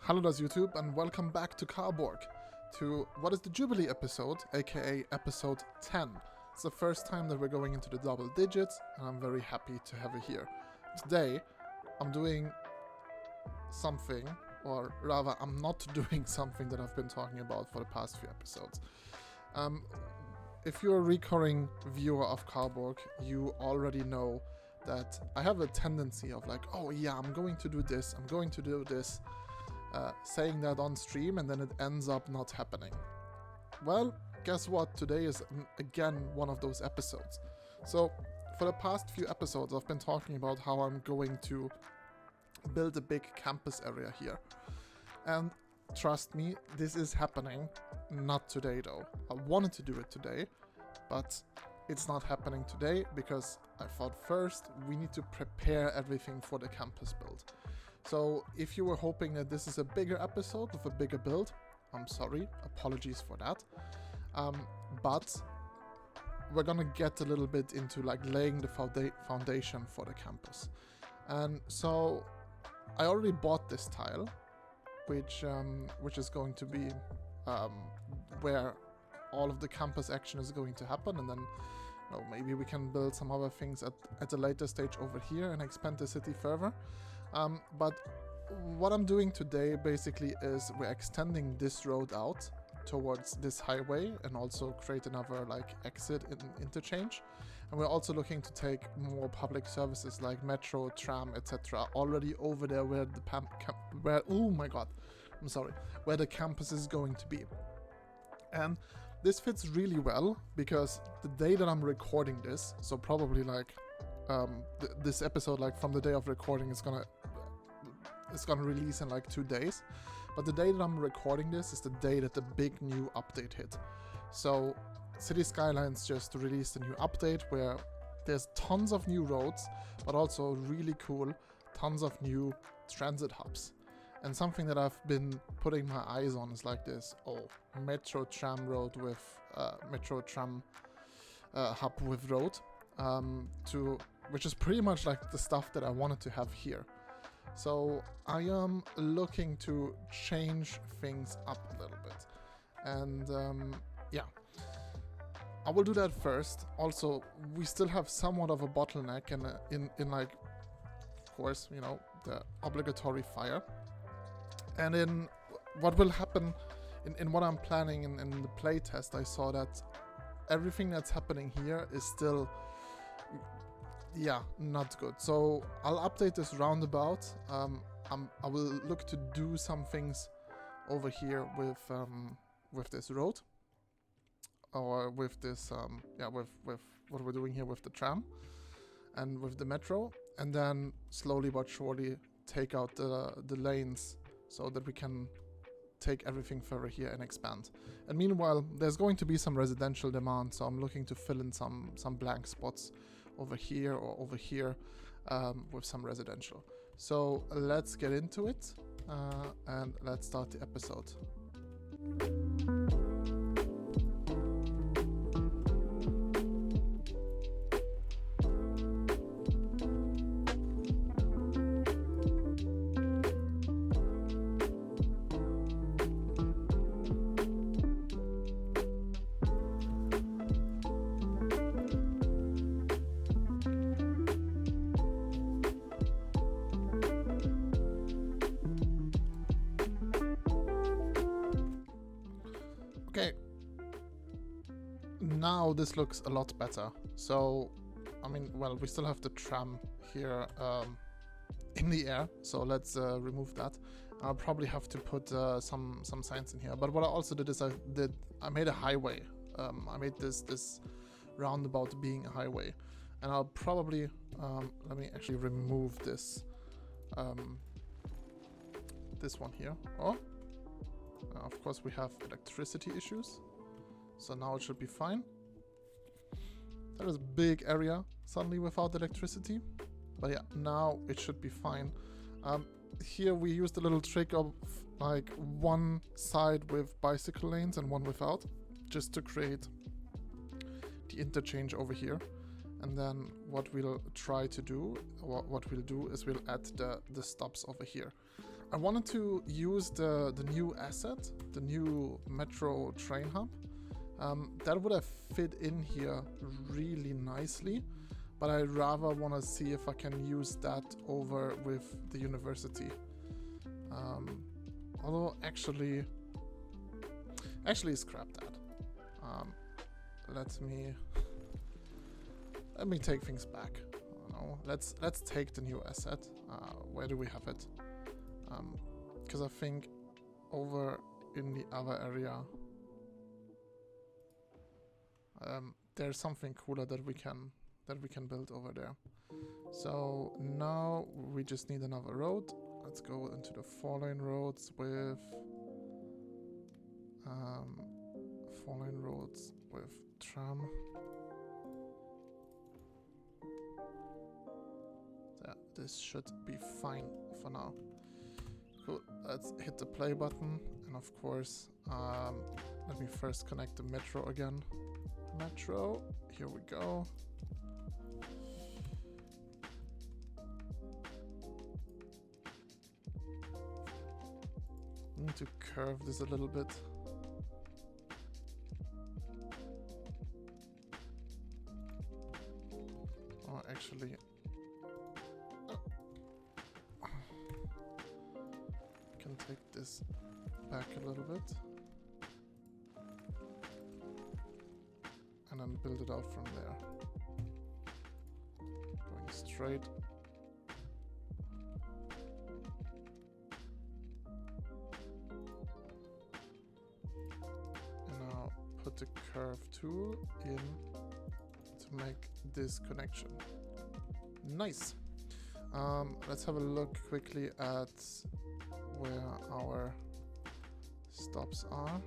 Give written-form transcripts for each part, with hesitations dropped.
Hello does YouTube, and welcome back to Carborg, to what is the Jubilee episode, aka episode 10. It's the first time that we're going into the double digits, and I'm very happy to have you here. Today, I'm doing something, or rather, I'm not doing something that I've been talking about for the past few episodes. If you're a recurring viewer of Carborg, you already know that I have a tendency of like, oh yeah, I'm going to do this, I'm going to do this, saying that on stream, and then it ends up not happening. Well, guess what? Today is again one of those episodes. So for the past few episodes, I've been talking about how I'm going to build a big campus area here. And trust me, this is happening. Not today though. I wanted to do it today, but it's not happening today because I thought first we need to prepare everything for the campus build. So if you were hoping that this is a bigger episode with a bigger build, I'm sorry, apologies for that. But we're gonna get a little bit into like laying the foundation for the campus. And so I already bought this tile, which is going to be where all of the campus action is going to happen, and then maybe we can build some other things at a later stage over here and expand the city further. But what I'm doing today basically is we're extending this road out towards this highway and also create another like exit interchange. And we're also looking to take more public services like metro, tram, etc. already over there where the where the campus is going to be. And this fits really well because the day that I'm recording this, so probably like this episode, like from the day of recording, is gonna release in like 2 days. But the day that I'm recording this is the day that the big new update hit. So City Skylines just released a new update where there's tons of new roads, but also really cool tons of new transit hubs. And something that I've been putting my eyes on is like this, metro tram road with metro tram hub with road, which is pretty much like the stuff that I wanted to have here. So I am looking to change things up a little bit, and yeah, I will do that first. Also, we still have somewhat of a bottleneck in like, of course, the obligatory fire. And in what will happen, in what I'm planning in the playtest, I saw that everything that's happening here is still, not good. So I'll update this roundabout. I will look to do some things over here with this road, or with this with what we're doing here with the tram and with the metro, and then slowly but surely take out the lanes, so that we can take everything further here and expand. And meanwhile, there's going to be some residential demand, so I'm looking to fill in some blank spots over here or over here with some residential. So let's get into it and let's start the episode. Okay, now this looks a lot better. So, we still have the tram here in the air, so let's remove that. I'll probably have to put some signs in here. But what I also did is I made a highway. I made this roundabout being a highway, and I'll probably let me actually remove this this one here. Of course, we have electricity issues, so now it should be fine. That is a big area suddenly without electricity, but yeah, now it should be fine. Here we used a little trick of like one side with bicycle lanes and one without, just to create the interchange over here. And then what we'll try to do, what we'll do is we'll add the stops over here. I wanted to use the new asset, the new metro train hub. That would have fit in here really nicely, but I rather want to see if I can use that over with the university. Although actually scrap that. Let me take things back. No, let's take the new asset. Where do we have it? Because I think over in the other area there's something cooler that we can build over there. So now we just need another road. Let's go into the 4-lane roads with 4-lane roads with tram. Yeah, this should be fine for now. Cool. Let's hit the play button, and of course, let me first connect the metro again. Metro, here we go. Need to curve this a little bit. Oh, actually, can take this back a little bit and then build it out from there. Going straight. Put the curve tool in to make this connection. Nice. Let's have a look quickly at where our stops are.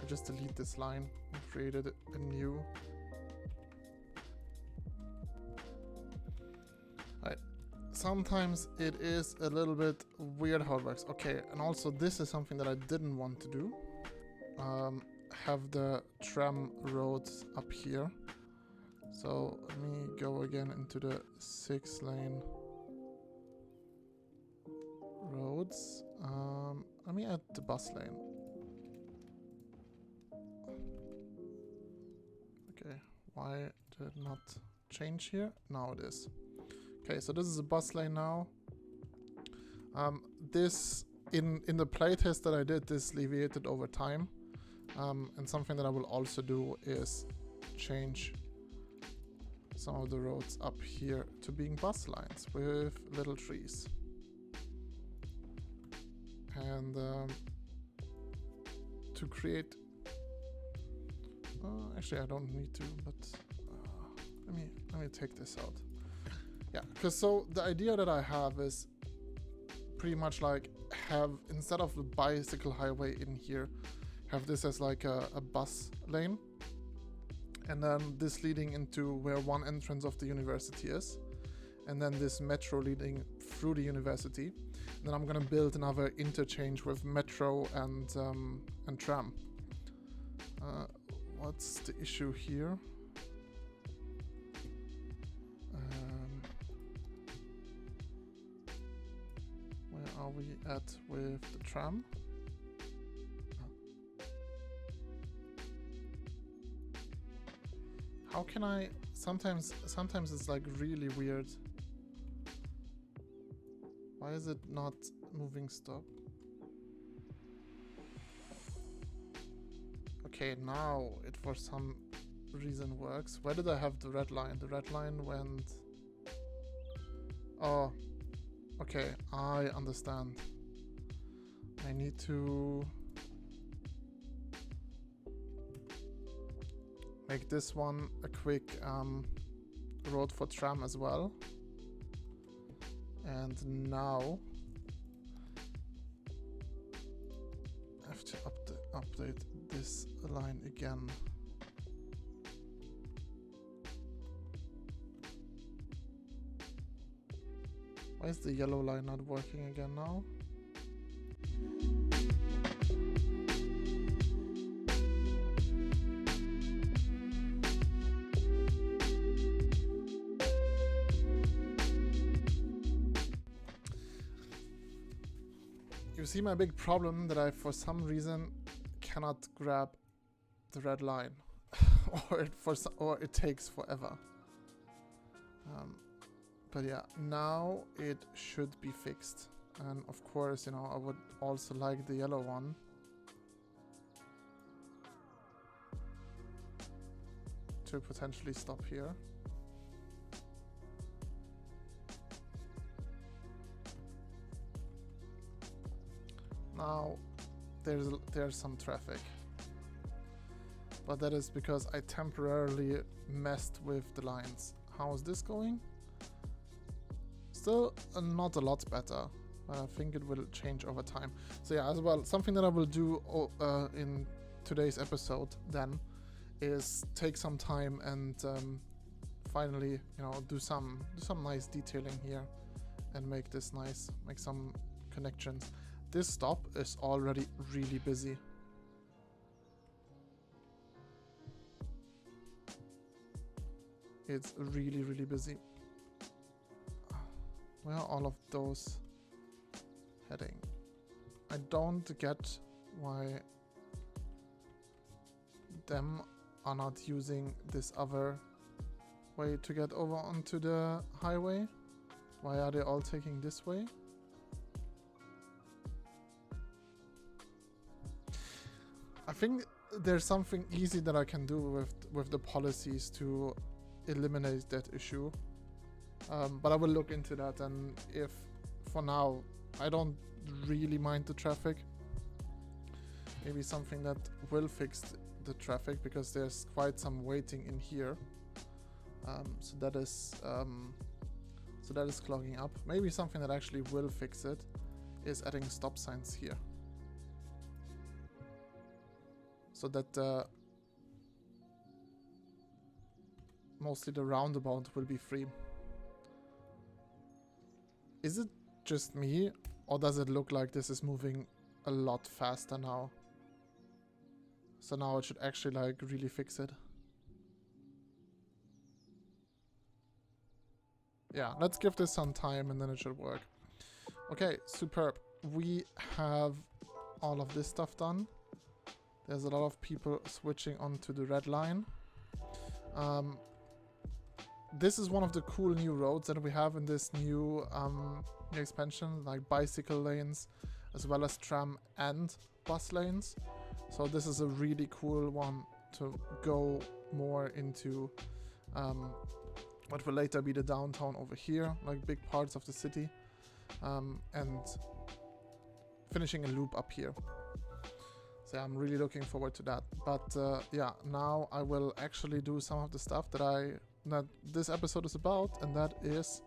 I just delete this line and created a new. Sometimes it is a little bit weird how it works. Okay, and also this is something that I didn't want to do. Have the tram roads up here. So let me go again into the 6-lane roads. Let me add the bus lane. Okay, why did it not change here? Now it is. Okay, so this is a bus lane now. This in the playtest that I did, this deviated over time. And something that I will also do is change some of the roads up here to being bus lines with little trees. And to create, actually I don't need to, but let me take this out. Yeah, because so the idea that I have is pretty much like have, instead of the bicycle highway in here, have this as like a bus lane, and then this leading into where one entrance of the university is, and then this metro leading through the university. And then I'm gonna build another interchange with metro and tram. What's the issue here? Where are we at with the tram? How can I, sometimes it's like really weird. Why is it not moving stop? Okay, now it for some reason works. Where did I have the red line? The red line went... Oh, okay, I understand. I need to make this one a quick road for tram as well. And now I have to update this line again. Why is the yellow line not working again now? You see my big problem that I, for some reason, cannot grab the red line, or it takes forever. But yeah, now it should be fixed. And of course, you know, I would also like the yellow one. To potentially stop here. Now there's some traffic, but that is because I temporarily messed with the lines. How is this going? Still not a lot better, but I think it will change over time. So yeah, as well, something that I will do in today's episode then is take some time and finally, you know, do some nice detailing here and make this nice, make some connections. This stop is already really busy. It's really, really busy. Where are all of those heading? I don't get why them are not using this other way to get over onto the highway. Why are they all taking this way? I think there's something easy that I can do with the policies to eliminate that issue. But I will look into that, and if for now I don't really mind the traffic, maybe something that will fix the traffic, because there's quite some waiting in here. So that is clogging up. Maybe something that actually will fix it is adding stop signs here, so that mostly the roundabout will be free. Is it just me, or does it look like this is moving a lot faster now? So now it should actually like really fix it. Yeah, let's give this some time and then it should work. Okay, superb. We have all of this stuff done. There's a lot of people switching onto the red line. This is one of the cool new roads that we have in this new expansion, like bicycle lanes, as well as tram and bus lanes. So this is a really cool one to go more into what will later be the downtown over here, like big parts of the city, and finishing a loop up here. So yeah, I'm really looking forward to that. But yeah, now I will actually do some of the stuff that this episode is about, and that is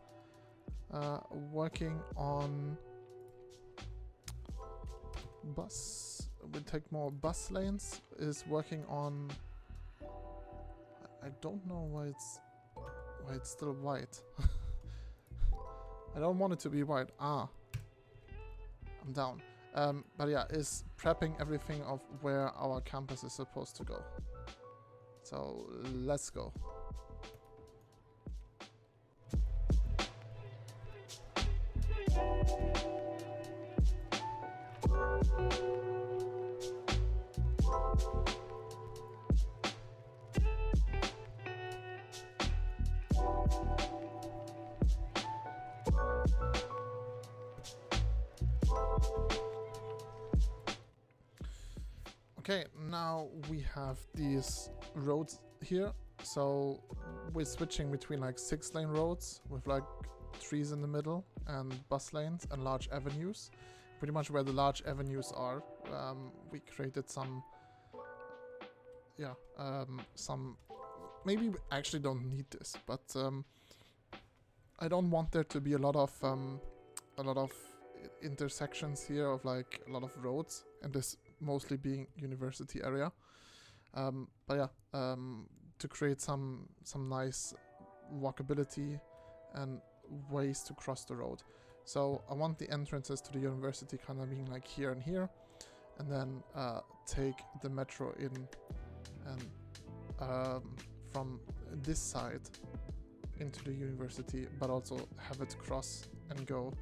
working on bus. We'll take more bus lanes. Is working on. I don't know why it's still white. I don't want it to be white. I'm down. But yeah, is prepping everything of where our campus is supposed to go. So let's go. Okay, now we have these roads here. So we're switching between like 6-lane roads with like trees in the middle and bus lanes and large avenues. Pretty much where the large avenues are, we created some, maybe we actually don't need this, but I don't want there to be a lot of intersections here of like a lot of roads, and this mostly being university area. But yeah, to create some nice walkability and ways to cross the road. So I want the entrances to the university kind of being like here and here, and then take the metro in and from this side into the university, but also have it cross and go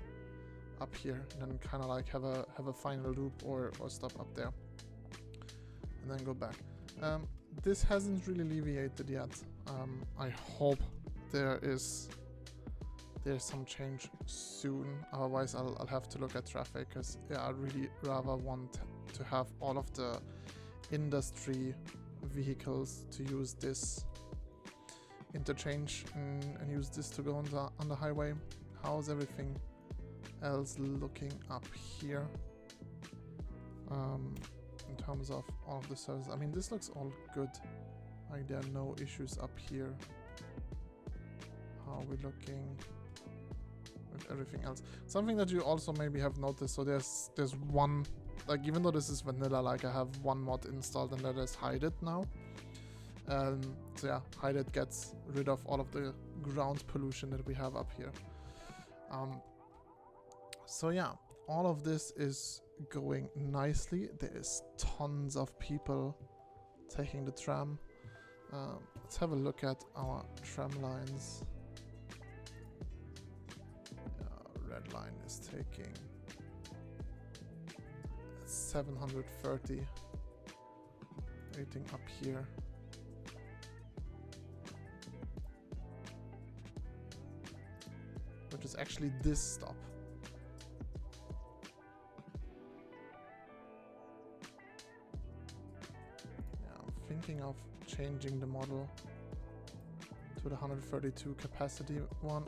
up here, and then kind of like have a final loop or stop up there, and then go back. This hasn't really alleviated yet. I hope there's some change soon. Otherwise, I'll have to look at traffic, because yeah, I really rather want to have all of the industry vehicles to use this interchange and use this to go on the highway. How's everything else looking up here in terms of all of the services? I mean, this looks all good. Like, there are no issues up here. How are we looking with everything else? Something that you also maybe have noticed, so there's one, like, even though this is vanilla, like I have one mod installed, and that is Hide It now. So yeah, Hide It gets rid of all of the ground pollution that we have up here. So yeah, all of this is going nicely. There is tons of people taking the tram. Let's have a look at our tram lines. Red line is taking 730. Waiting up here. Which is actually this stop. Yeah, I'm thinking of changing the model to the 132 capacity one.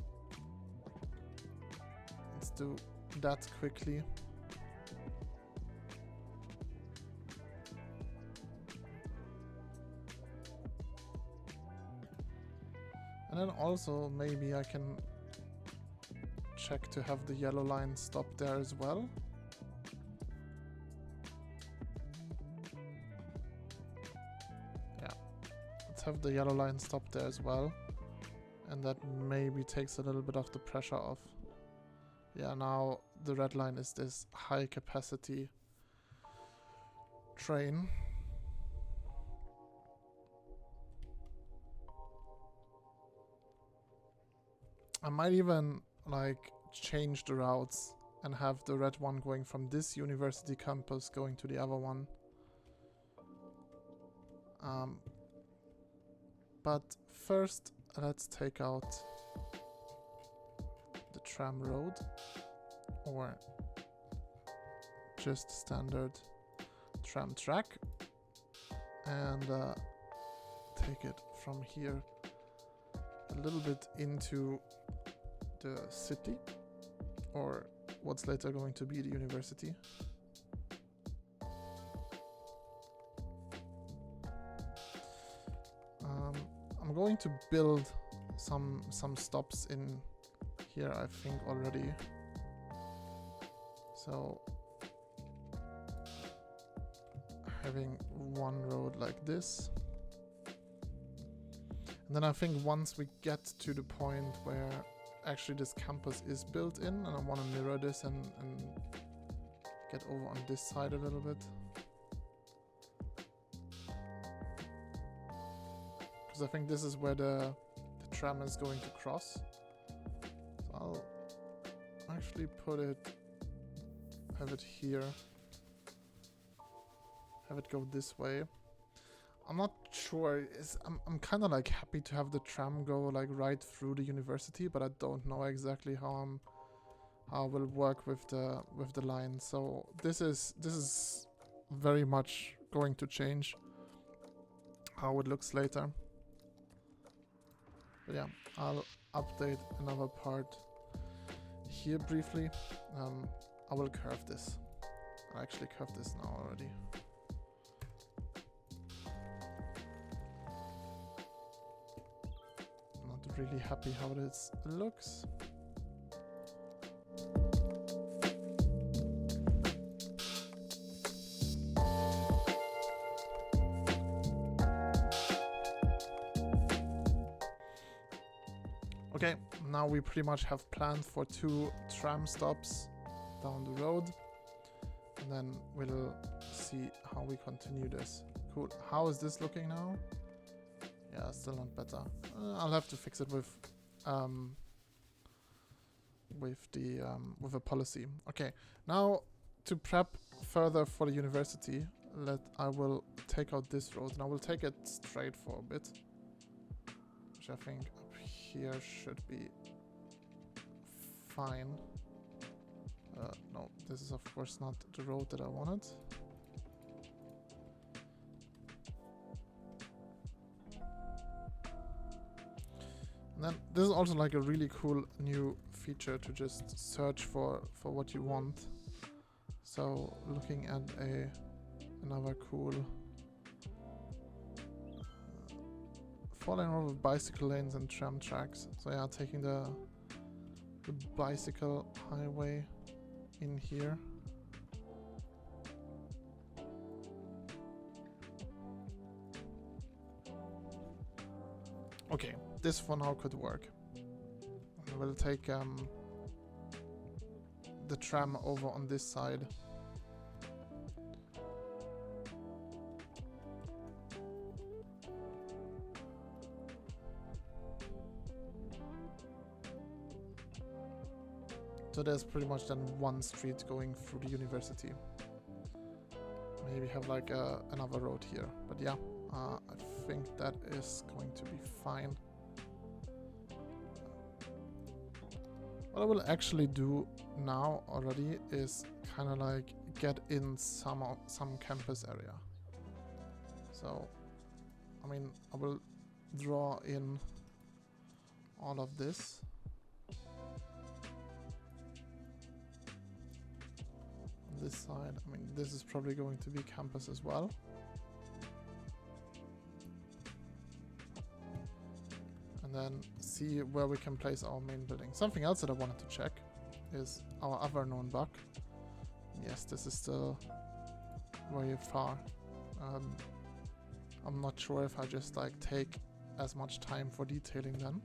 Let's do that quickly. And then also maybe I can check to have the yellow line stop there as well. Yeah, let's have the yellow line stop there as well. And that maybe takes a little bit of the pressure off. Yeah, now the red line is this high capacity train. I might even like change the routes and have the red one going from this university campus going to the other one. But first, let's take out the tram road, or just standard tram track, and take it from here a little bit into the city, or what's later going to be the university. I'm going to build some stops in here, I think, already. So having one road like this. And then I think once we get to the point where actually this campus is built in, and I want to mirror this and get over on this side a little bit. Because I think this is where the tram is going to cross. So I'll actually have it here. Have it go this way. I'm not sure. I'm kind of like happy to have the tram go like right through the university, but I don't know exactly how I will work with the line. So this is very much going to change how it looks later. But yeah, I'll update another part here briefly. I will curve this. I actually curved this now already. Really happy how this looks. Okay, now we pretty much have planned for 2 tram stops down the road, and then we'll see how we continue this. Cool. How is this looking now? Yeah, still not better. I'll have to fix it with with the with a policy. Okay, now to prep further for the university, I will take out this road and I will take it straight for a bit, which I think up here should be fine. No, this is of course not the road that I wanted. And then this is also like a really cool new feature to just search for what you want. So looking at another cool 4-lane road with bicycle lanes and tram tracks. So yeah, taking the bicycle highway in here. Okay, this for now could work. We'll take the tram over on this side. So there's pretty much then one street going through the university. Maybe have like another road here, but yeah, I think that is going to be fine. What I will actually do now already is kind of like get in some campus area. So, I mean, I will draw in all of this. On this side, I mean, this is probably going to be campus as well. And then see where we can place our main building. Something else that I wanted to check is our other known bug. Yes, this is still very far. I'm not sure if I just like take as much time for detailing then.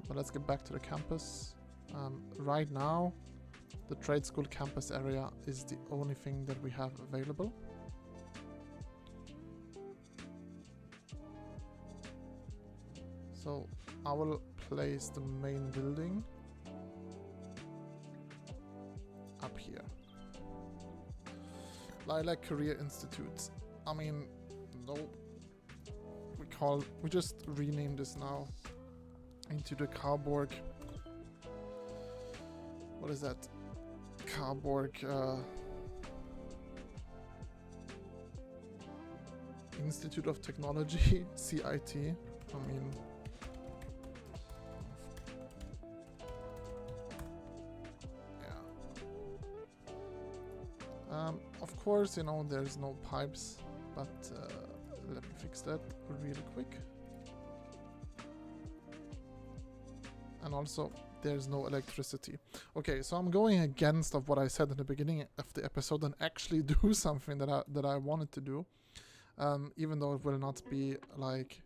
But let's get back to the campus. Right now, the trade school campus area is the only thing that we have available. So I will place the main building up here. Lilac Career Institute. I mean, no, we just renamed this now into the Carborg. What is that? Carborg Institute of Technology, CIT. I mean, of course, you know, there's no pipes, but let me fix that really quick. And also, there's no electricity. Okay, so I'm going against of what I said in the beginning of the episode and actually do something that I wanted to do, even though it will not be like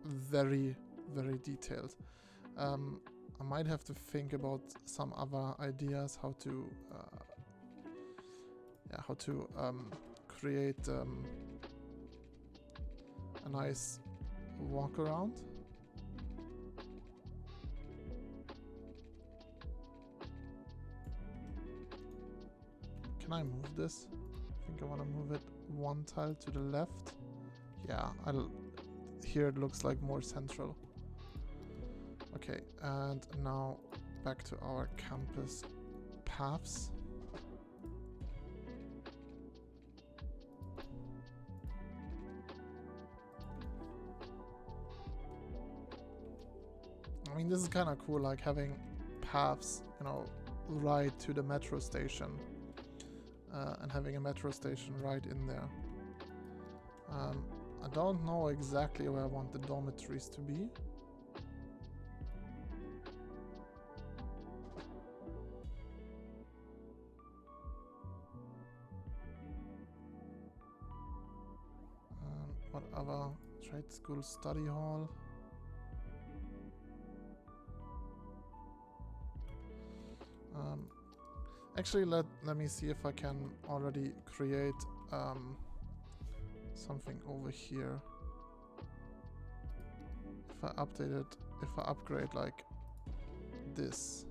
very detailed. I might have to think about some other ideas how to create a nice walk around. Can I move this? I think I want to move it one tile to the left. Yeah, here it looks like more central. Okay, and now back to our campus paths. I mean, this is kind of cool, like having paths, you know, right to the metro station, and having a metro station right in there. I don't know exactly where I want the dormitories to be. What other? Trade school study hall. Actually, let me see if I can already create something over here. If I update it, if I upgrade like this.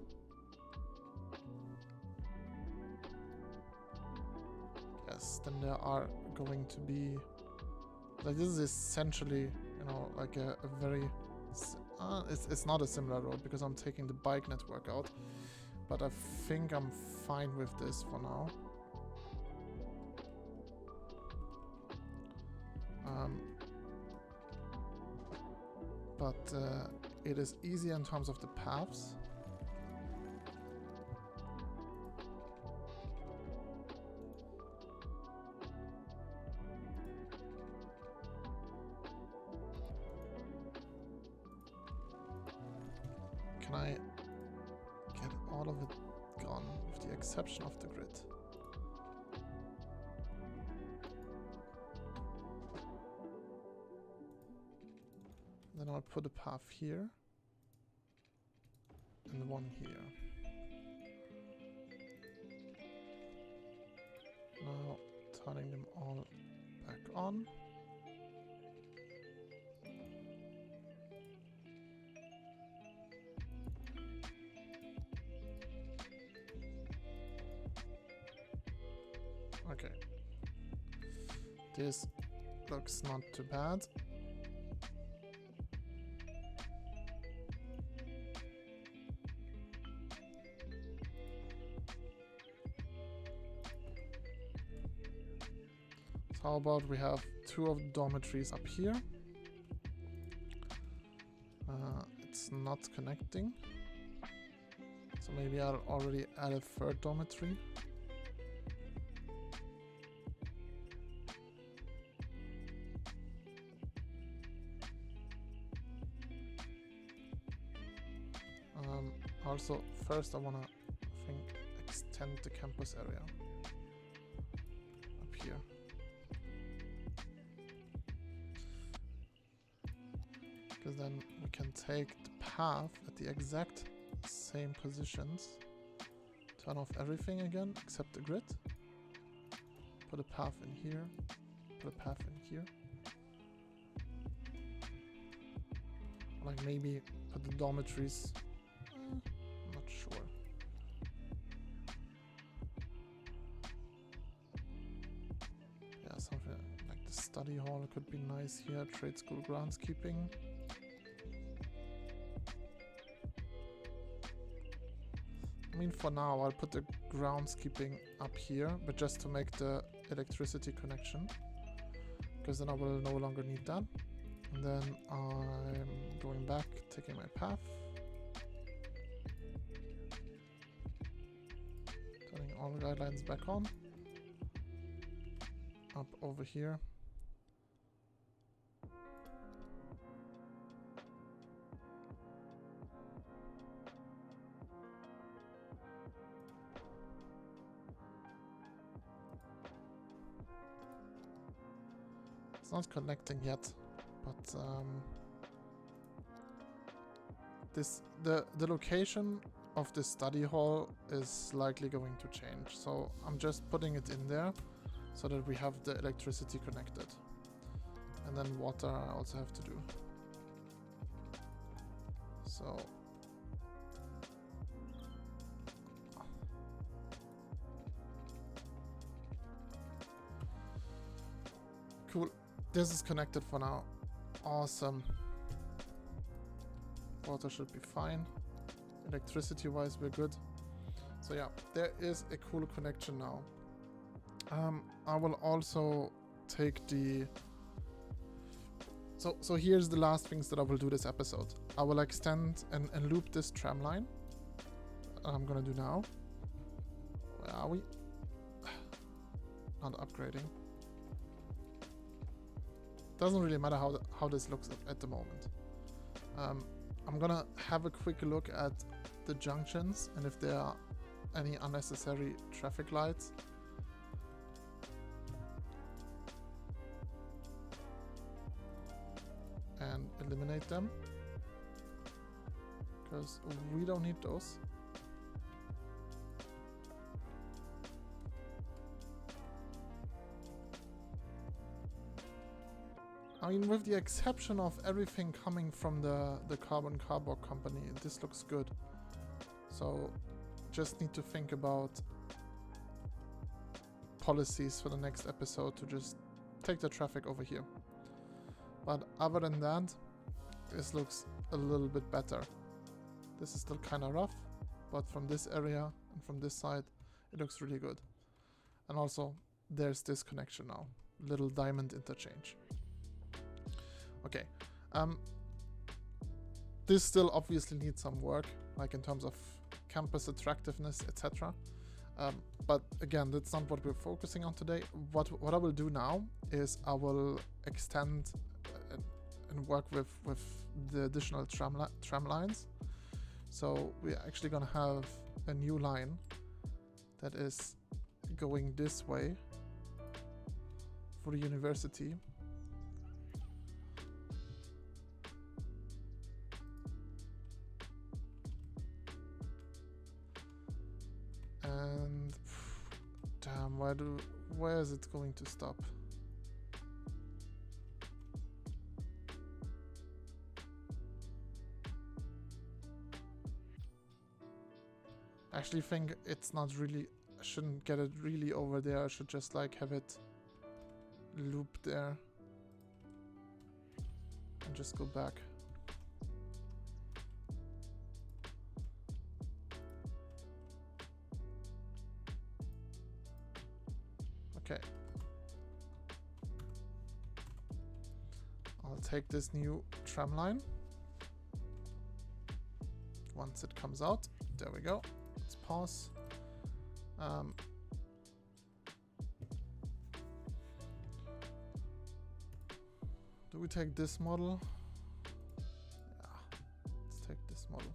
Yes, then there are going to be, like, this is essentially, you know, like a very, it's not a similar road because I'm taking the bike network out, but I think I'm fine with this for now. But it is easier in terms of the paths. Can I get all of it gone with the exception of the grid? Then I'll put a path here and one here. Now turning them all back on. Okay. This looks not too bad. How about we have two of the dormitories up here? It's not connecting. So maybe I'll already add a third dormitory. Also, first I wanna, I think, extend the campus area up here. Because then we can take the path at the exact same positions, turn off everything again except the grid, put a path in here, put a path in here. Like maybe put the dormitories, I'm not sure. Yeah, something like the study hall could be nice here, trade school groundskeeping. I mean, for now, I'll put the groundskeeping up here, but just to make the electricity connection, because then I will no longer need that. And then I'm going back, taking my path, turning all guidelines back on, up over here. It's not connecting yet, but the location of the study hall is likely going to change. So I'm just putting it in there so that we have the electricity connected. And then water I also have to do. So cool. This is connected for now. Awesome. Water should be fine. Electricity wise, we're good. So yeah, there is a cool connection now. I will also take the... So here's the last things that I will do this episode. I will extend and loop this tram line. I'm gonna do now. Where are we? Not upgrading. Doesn't really matter how this looks at the moment. I'm gonna have a quick look at the junctions and if there are any unnecessary traffic lights. And eliminate them. Because we don't need those. I mean, with the exception of everything coming from the Carborg company, this looks good. So just need to think about policies for the next episode to just take the traffic over here. But other than that, this looks a little bit better. This is still kind of rough, but from this area and from this side, it looks really good. And also, there's this connection now. Little diamond interchange. Okay. This still obviously needs some work, like in terms of campus attractiveness, etc. But again, that's not what we're focusing on today. What I will do now is I will extend and work with the additional tram lines. So we're actually gonna have a new line that is going this way for the university. And damn, where is it going to stop? I actually think it's not really, I shouldn't get it really over there. I should just like have it loop there and just go back. Okay. I'll take this new tram line. Once it comes out, there we go. Let's pause. Do we take this model? Yeah, let's take this model.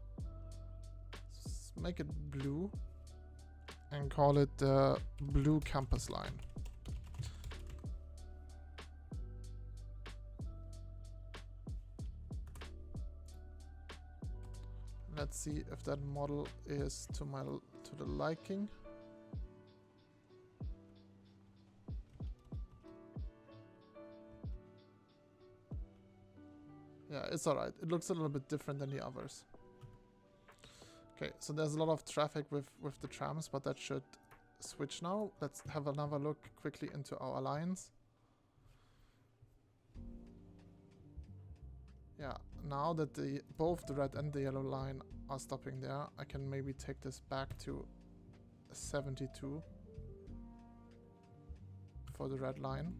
Let's make it blue and call it the blue campus line. Let's see if that model is to the liking. Yeah, it's alright. It looks a little bit different than the others. Okay, so there's a lot of traffic with the trams, but that should switch now. Let's have another look quickly into our lines. Yeah, now that both the red and the yellow line are stopping there, I can maybe take this back to 72 for the red line.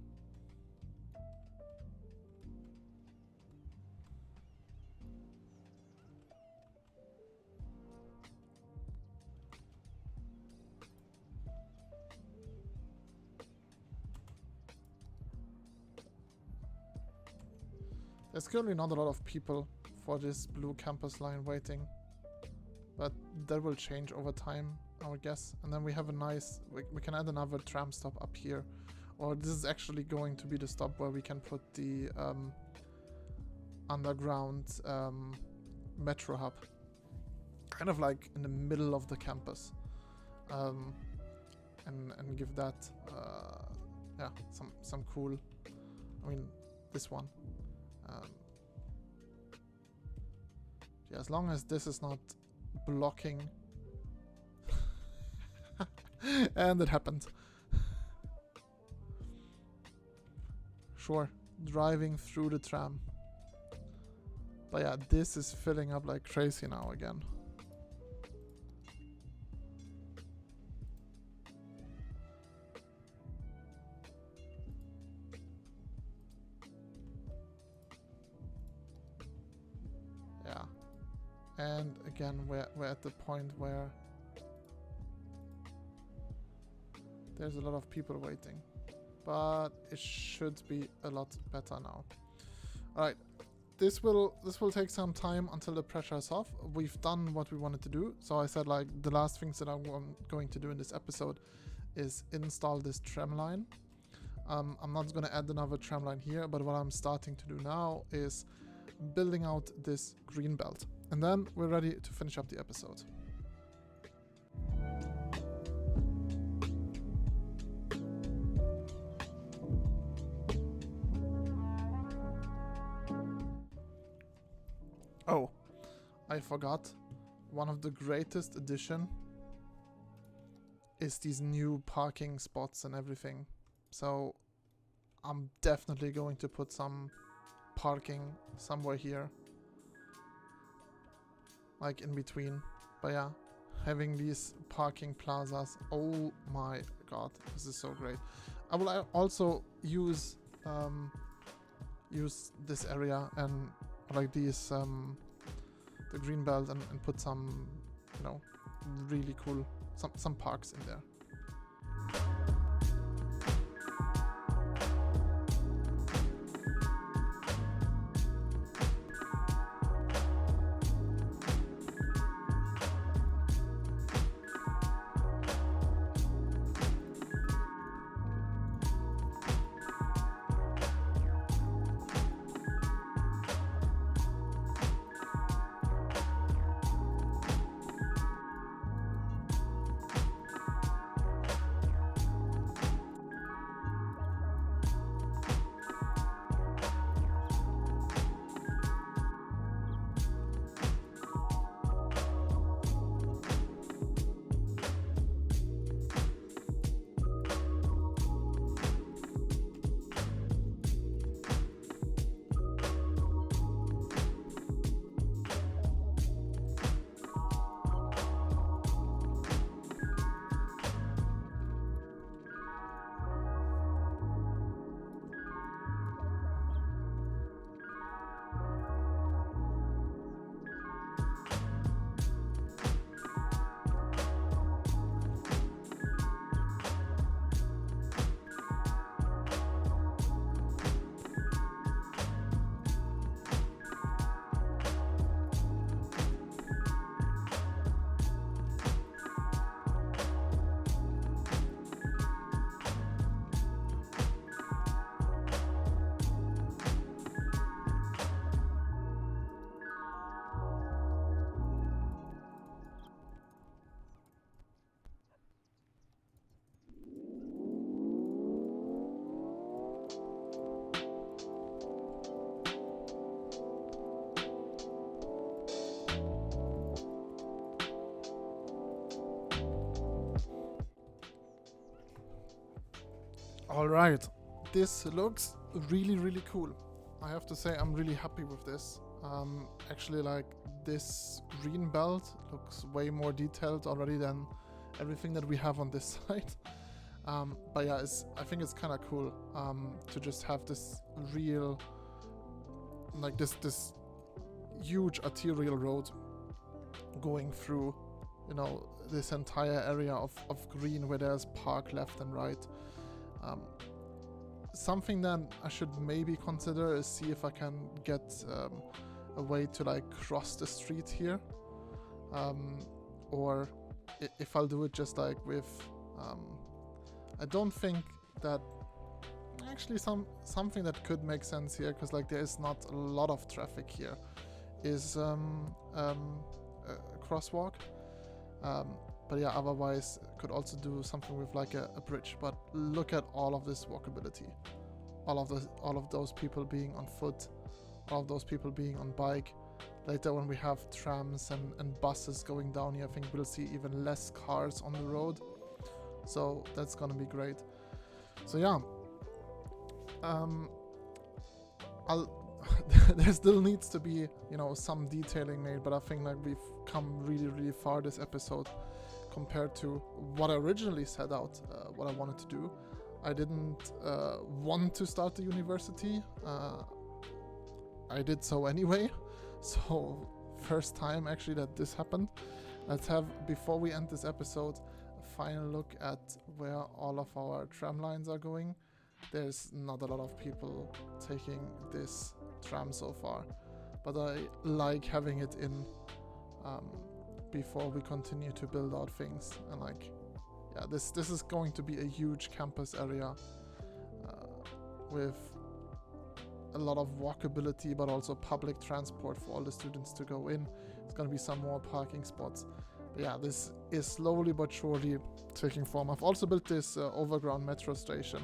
There's currently not a lot of people for this blue campus line waiting, but that will change over time, I would guess. And then we have a nice, we can add another tram stop up here, or this is actually going to be the stop where we can put the underground metro hub, kind of like in the middle of the campus, and give that yeah, some cool, I mean this one. Yeah, as long as this is not blocking. And it happened. Sure, driving through the tram. But yeah, this is filling up like crazy now again. And again, we're at the point where there's a lot of people waiting, but it should be a lot better now. All right, this will take some time until the pressure is off. We've done what we wanted to do. So I said like the last things that I'm going to do in this episode is install this tram line. I'm not going to add another tram line here, but what I'm starting to do now is building out this green belt. And then we're ready to finish up the episode. Oh, I forgot one of the greatest addition is these new parking spots and everything. So I'm definitely going to put some parking somewhere here, like in between. But yeah, having these parking plazas, oh my god, this is so great. I will also use this area and like these the green belt and put some, you know, really cool some parks in there. Alright, this looks really cool. I have to say I'm really happy with this. Actually, like, this green belt looks way more detailed already than everything that we have on this side. But yeah, I think it's kind of cool to just have this real, like this huge arterial road going through, you know, this entire area of green where there's park left and right. Something that I should maybe consider is see if I can get a way to like cross the street here, or if I'll do it just like with I don't think that actually something that could make sense here, because like there is not a lot of traffic here, is a crosswalk. But yeah, otherwise could also do something with like a bridge. But look at all of this walkability, all of those people being on foot, all of those people being on bike. Later when we have trams and buses going down here, I think we'll see even less cars on the road. So that's gonna be great. So yeah, there still needs to be, you know, some detailing made, but I think like we've come really far this episode compared to what I originally set out, what I wanted to do. I didn't want to start the university. I did so anyway. So first time actually that this happened. Let's have, before we end this episode, a final look at where all of our tram lines are going. There's not a lot of people taking this tram so far, but I like having it in before we continue to build out things. And like, yeah, this is going to be a huge campus area with a lot of walkability, but also public transport for all the students to go in. It's going to be some more parking spots. But yeah, this is slowly but surely taking form. I've also built this overground metro station,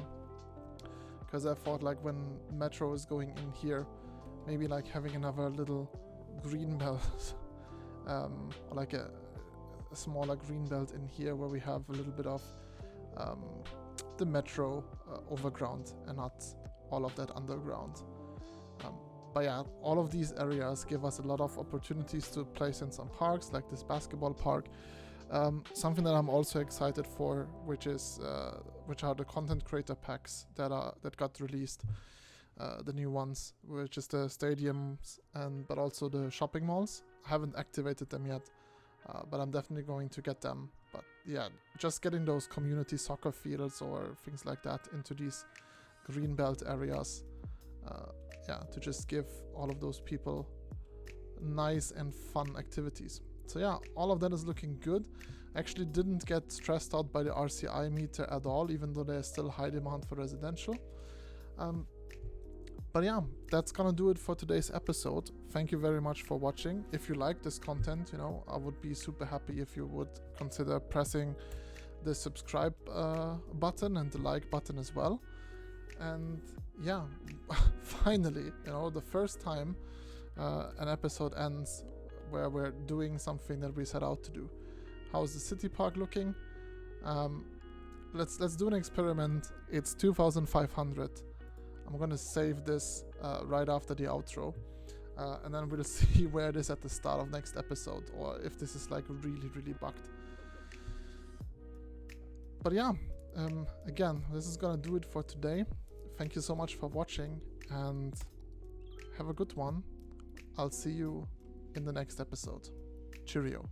because I thought like when metro is going in here, maybe like having another little green belt like a smaller green belt in here where we have a little bit of the metro overground and not all of that underground. But yeah, all of these areas give us a lot of opportunities to place in some parks, like this basketball park. Something that I'm also excited for, which are the content creator packs that got released, the new ones, which is the stadiums but also the shopping malls. I haven't activated them yet, but I'm definitely going to get them. But yeah, just getting those community soccer fields or things like that into these greenbelt areas, to just give all of those people nice and fun activities. So yeah, all of that is looking good. Actually didn't get stressed out by the RCI meter at all, even though there's still high demand for residential. But yeah, that's gonna do it for today's episode. Thank you very much for watching. If you like this content, I would be super happy if you would consider pressing the subscribe button and the like button as well. And yeah, finally, the first time an episode ends where we're doing something that we set out to do. How's the city park looking? Let's do an experiment. It's 2,500. I'm gonna save this right after the outro, and then we'll see where it is at the start of next episode, or if this is like really bugged. But yeah, again, this is gonna do it for today. Thank you so much for watching, and have a good one. I'll see you in the next episode. Cheerio.